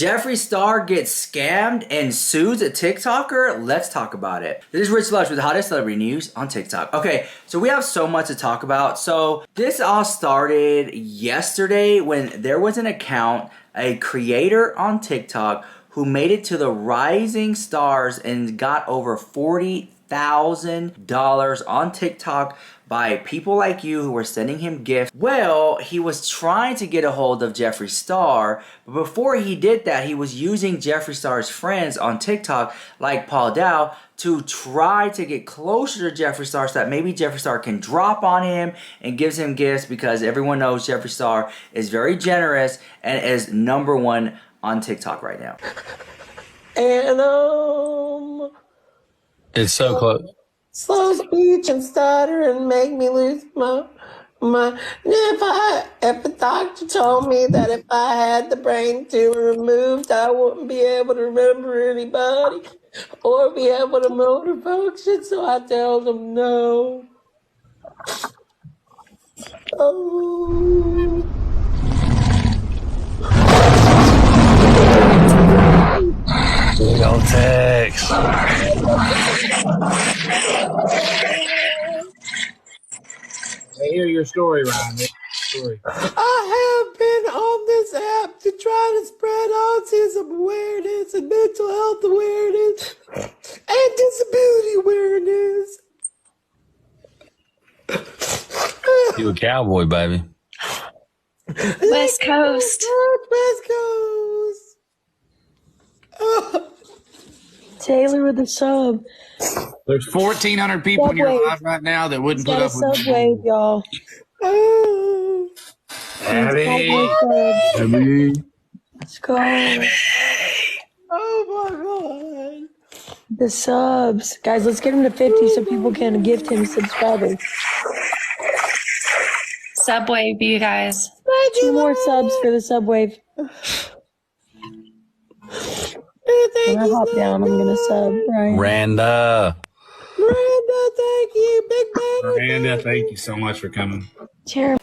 Jeffree Star gets scammed and sues a TikToker? Let's talk about it. This is Rich Lush with the hottest celebrity news on TikTok. Okay, so we have so much to talk about. So this all started yesterday when there was an account, a creator on TikTok who made it to the Rising Stars and got over $40,000 on TikTok by people like you who were sending him gifts. Well, he was trying to get a hold of Jeffree Star, but before he did that, he was using Jeffree Star's friends on TikTok, like Paul Dow, to try to get closer to Jeffree Star so that maybe Jeffree Star can drop on him and gives him gifts, because everyone knows Jeffree Star is very generous and is #1 on TikTok right now. And It's so close. slow speech and stutter and make me lose my. If a doctor told me that if I had the brain tumor removed, I wouldn't be able to remember anybody or be able to motor function, so I tell them no. Oh. Big old text. I hear your story, Ryan. Story. I have been on this app to try to spread autism awareness and mental health awareness and disability awareness. You a cowboy, baby. West Coast. West Coast. Taylor with the sub. There's 1,400 people in your Subway. live right now that wouldn't put Got a up with subway, y'all. Oh. Abby. Abby. Let's go. Oh my God. The subs. Guys, let's get him to 50 so people can gift him subscribers. Subway, you guys. 2 more subs for the subway. When I hop down, I'm gonna sub. Right. Randa. Miranda, thank you. Big man. Miranda, thank you so much for coming.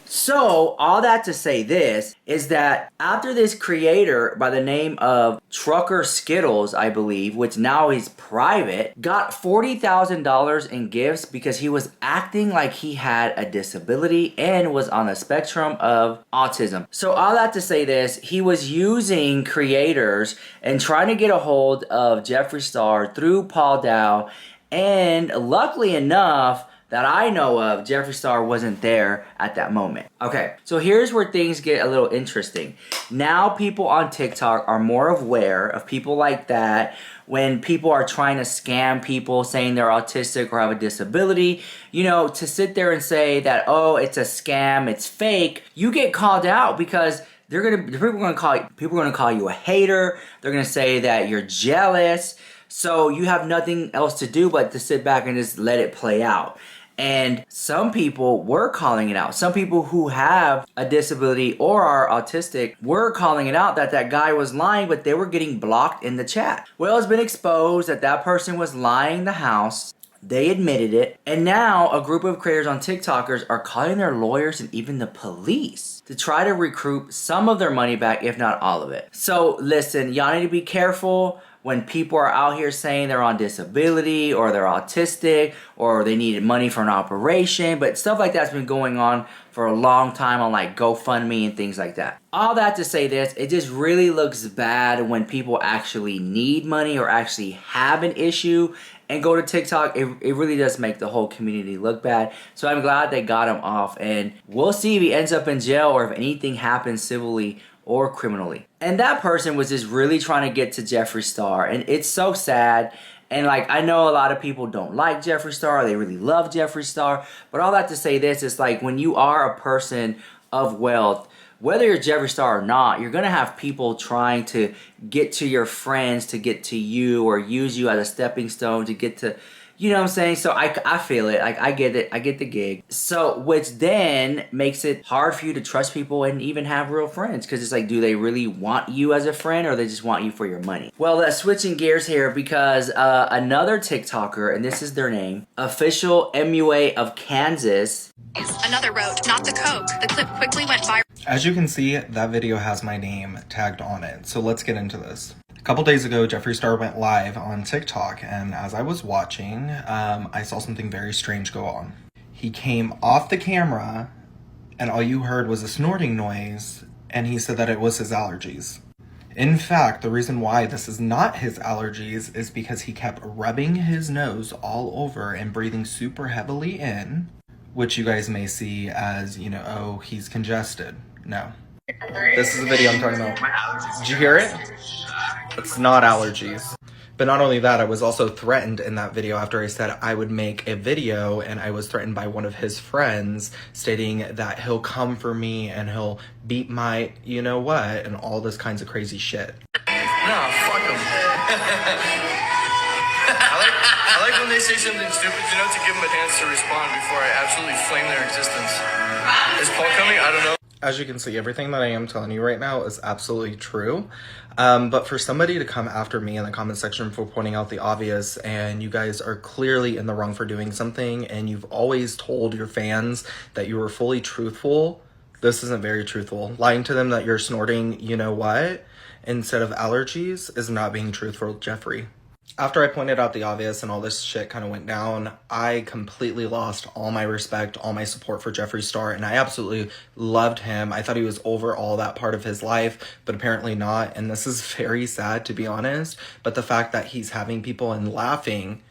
So, all that to say this is that after this creator by the name of Trucker Skittles, I believe, which now is private, got $40,000 in gifts because he was acting like he had a disability and was on the spectrum of autism. So, all that to say this, he was using creators and trying to get a hold of Jeffree Star through Paul Dow, and luckily enough, that I know of, Jeffree Star wasn't there at that moment. Okay, so here's where things get a little interesting. Now people on TikTok are more aware of people like that. When people are trying to scam people saying they're autistic or have a disability, you know, to sit there and say that, oh, it's a scam, it's fake, you get called out because people are gonna call you a hater. They're gonna say that you're jealous. So you have nothing else to do but to sit back and just let it play out. And some people were calling it out. Some people who have a disability or are autistic were calling it out that that guy was lying, but they were getting blocked in the chat. Well, it's been exposed that that person was lying the house. They admitted it. And now a group of creators on TikTokers are calling their lawyers and even the police to try to recoup some of their money back, if not all of it. So listen, y'all need to be careful when people are out here saying they're on disability or they're autistic or they needed money for an operation, but stuff like that's been going on for a long time on like GoFundMe and things like that. All that to say this, it just really looks bad when people actually need money or actually have an issue and go to TikTok. It really does make the whole community look bad. So I'm glad they got him off, and we'll see if he ends up in jail or if anything happens civilly or criminally. And that person was just really trying to get to Jeffree Star, and it's so sad. And like, I know a lot of people don't like Jeffree Star, they really love Jeffree Star, but all that to say this is like, when you are a person of wealth, whether you're Jeffree Star or not, you're gonna have people trying to get to your friends, to get to you, or use you as a stepping stone to get to You know what I'm saying? So I feel it. Like, I get it. I get the gig. So, which then makes it hard for you to trust people and even have real friends. Because it's like, do they really want you as a friend, or they just want you for your money? Well, that's switching gears here, because another TikToker, and this is their name, Official MUA of Kansas. Another wrote, "Not the Coke." The clip quickly went viral. As you can see, that video has my name tagged on it. So let's get into this. A couple days ago, Jeffree Star went live on TikTok, and as I was watching, I saw something very strange go on. He came off the camera, and all you heard was a snorting noise, and he said that it was his allergies. In fact, the reason why this is not his allergies is because he kept rubbing his nose all over and breathing super heavily in, which you guys may see as, you know, oh, he's congested. No. This is the video I'm talking about. Did you hear it? It's not allergies. But not only that, I was also threatened in that video after I said I would make a video, and I was threatened by one of his friends stating that he'll come for me and he'll beat my you know what and all this kinds of crazy shit. Nah, fuck him. I like when they say something stupid, you know, to give them a chance to respond before I absolutely flame their existence. Is Paul coming? I don't know. As you can see, everything that I am telling you right now is absolutely true. But for somebody to come after me in the comment section for pointing out the obvious, and you guys are clearly in the wrong for doing something, and you've always told your fans that you were fully truthful, this isn't very truthful. Lying to them that you're snorting you know what instead of allergies is not being truthful, Jeffree. After I pointed out the obvious and all this shit kind of went down, I completely lost all my respect, all my support for Jeffree Star, and I absolutely loved him. I thought he was over all that part of his life, but apparently not, and this is very sad, to be honest, but the fact that he's having people and laughing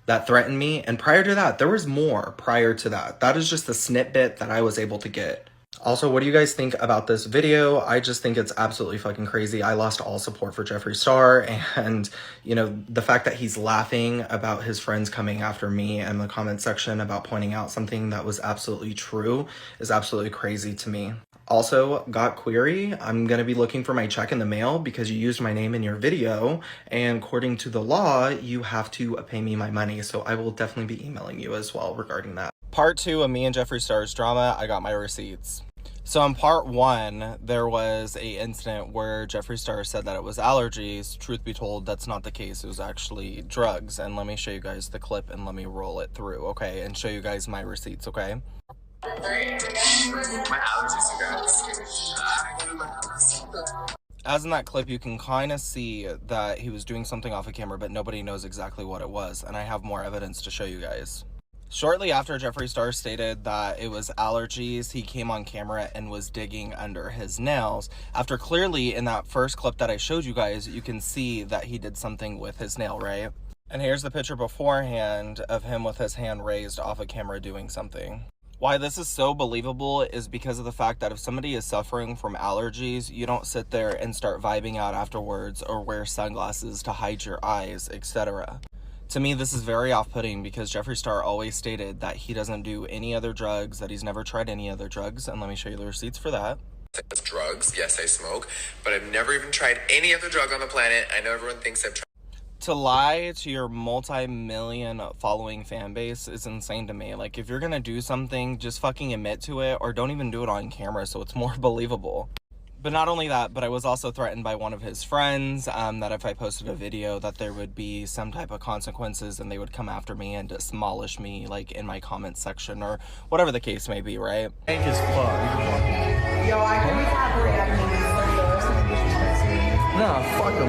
that threatened me, and prior to that, there was more prior to that. That is just the snippet that I was able to get. Also, what do you guys think about this video? I just think it's absolutely fucking crazy. I lost all support for Jeffree Star, and, you know, the fact that he's laughing about his friends coming after me in the comment section about pointing out something that was absolutely true is absolutely crazy to me. Also, got query, I'm going to be looking for my check in the mail because you used my name in your video, and according to the law, you have to pay me my money, so I will definitely be emailing you as well regarding that. Part 2 of me and Jeffree Star's drama, I got my receipts. So in part 1, there was a incident where Jeffree Star said that it was allergies. Truth be told, that's not the case. It was actually drugs. And let me show you guys the clip and let me roll it through, okay? And show you guys my receipts, okay? As in that clip, you can kind of see that he was doing something off of camera, but nobody knows exactly what it was. And I have more evidence to show you guys. Shortly after Jeffree Star stated that it was allergies, he came on camera and was digging under his nails. After clearly in that first clip that I showed you guys, you can see that he did something with his nail, right? And here's the picture beforehand of him with his hand raised off of camera doing something. Why this is so believable is because of the fact that if somebody is suffering from allergies, you don't sit there and start vibing out afterwards or wear sunglasses to hide your eyes, etc. To me, this is very off-putting because Jeffree Star always stated that he doesn't do any other drugs, that he's never tried any other drugs, and let me show you the receipts for that. Drugs, yes, I smoke, but I've never even tried any other drug on the planet. I know everyone thinks I've tried. To lie to your multi-million following fan base is insane to me. Like, if you're gonna do something, just fucking admit to it, or don't even do it on camera so it's more believable. But not only that, but I was also threatened by one of his friends that if I posted a video that there would be some type of consequences and they would come after me and demolish me, like, in my comment section or whatever the case may be, right? Thank as fuck. Yo, I can be Nah, fuck him.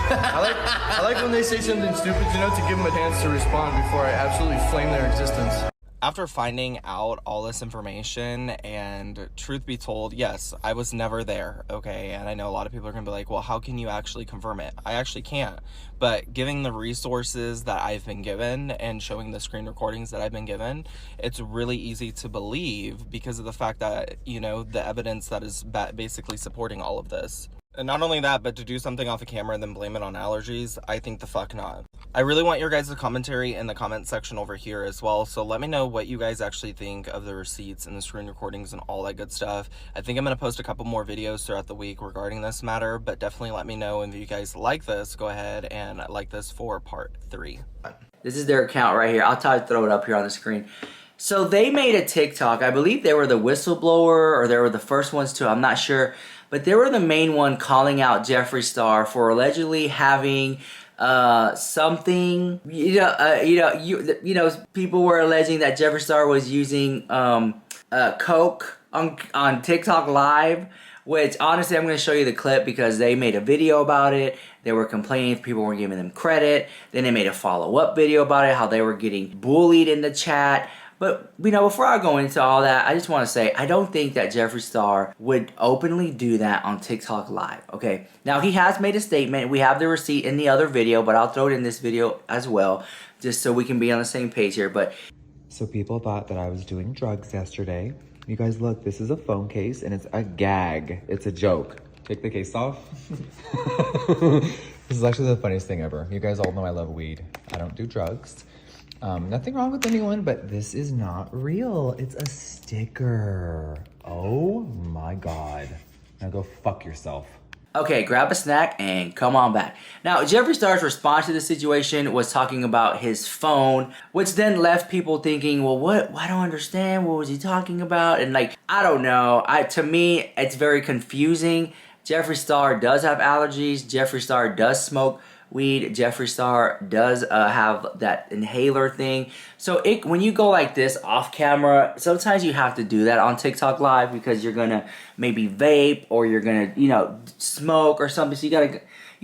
I like when they say something stupid, you know, to give them a chance to respond before I absolutely flame their existence. After finding out all this information, and truth be told, yes, I was never there, okay? And I know a lot of people are gonna be like, well, how can you actually confirm it? I actually can't. But giving the resources that I've been given and showing the screen recordings that I've been given, it's really easy to believe because of the fact that, you know, the evidence that is basically supporting all of this. And not only that, but to do something off a camera and then blame it on allergies, I think the fuck not. I really want your guys' commentary in the comment section over here as well. So let me know what you guys actually think of the receipts and the screen recordings and all that good stuff. I think I'm going to post a couple more videos throughout the week regarding this matter, but definitely let me know. And if you guys like this, go ahead and like this for part 3. This is their account right here. I'll try to throw it up here on the screen. So they made a TikTok. I believe they were the whistleblower or they were the first ones to. I'm not sure. But they were the main one calling out Jeffree Star for allegedly having something. People were alleging that Jeffree Star was using coke on TikTok Live. Which, honestly, I'm going to show you the clip because they made a video about it. They were complaining if people weren't giving them credit. Then they made a follow-up video about it, how they were getting bullied in the chat. But, before I go into all that, I just want to say, I don't think that Jeffree Star would openly do that on TikTok Live, okay? Now, he has made a statement. We have the receipt in the other video, but I'll throw it in this video as well, just so we can be on the same page here. But so people thought that I was doing drugs yesterday. You guys look, this is a phone case and it's a gag. It's a joke. Take the case off. This is actually the funniest thing ever. You guys all know I love weed. I don't do drugs. Nothing wrong with anyone, but this is not real. It's a sticker. Oh my God. Now go fuck yourself. Okay, grab a snack and come on back. Now, Jeffree Star's response to the situation was talking about his phone, which then left people thinking, well, what? I don't understand. What was he talking about? And I don't know. To me, it's very confusing. Jeffree Star does have allergies. Jeffree Star does smoke weed. Jeffree Star does have that inhaler thing. So when you go like this off camera, sometimes you have to do that on TikTok Live because you're gonna maybe vape or you're gonna smoke or something. So you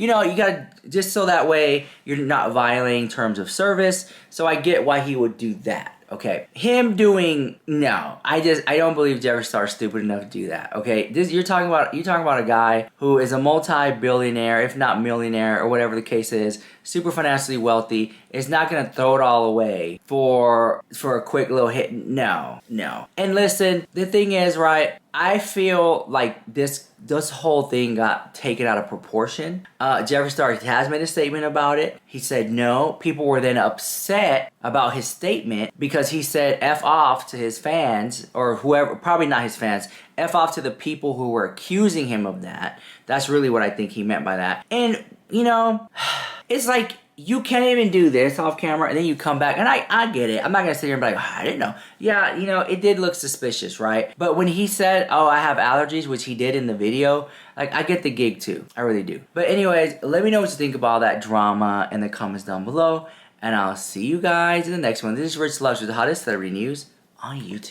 gotta just so that way you're not violating terms of service. So I get why he would do that. Okay, him doing I don't believe Jeffree Star's stupid enough to do that. Okay, you're talking about a guy who is a multi-billionaire, if not millionaire, or whatever the case is, super financially wealthy, is not gonna throw it all away for a quick little hit. No. And listen, the thing is, right? I feel like this whole thing got taken out of proportion. Jeffree Star has made a statement about it. He said no. People were then upset about his statement because he said F off to his fans or whoever, probably not his fans, F off to the people who were accusing him of that. That's really what I think he meant by that. And, it's like, you can't even do this off camera and then you come back and I get it. I'm not gonna sit here and be like, oh, I didn't know. Yeah, it did look suspicious, right? But when he said, oh, I have allergies, which he did in the video, I get the gig too. I really do. But anyways, let me know what you think about all that drama in the comments down below. And I'll see you guys in the next one. This is Rich Lux with the hottest celebrity news on YouTube.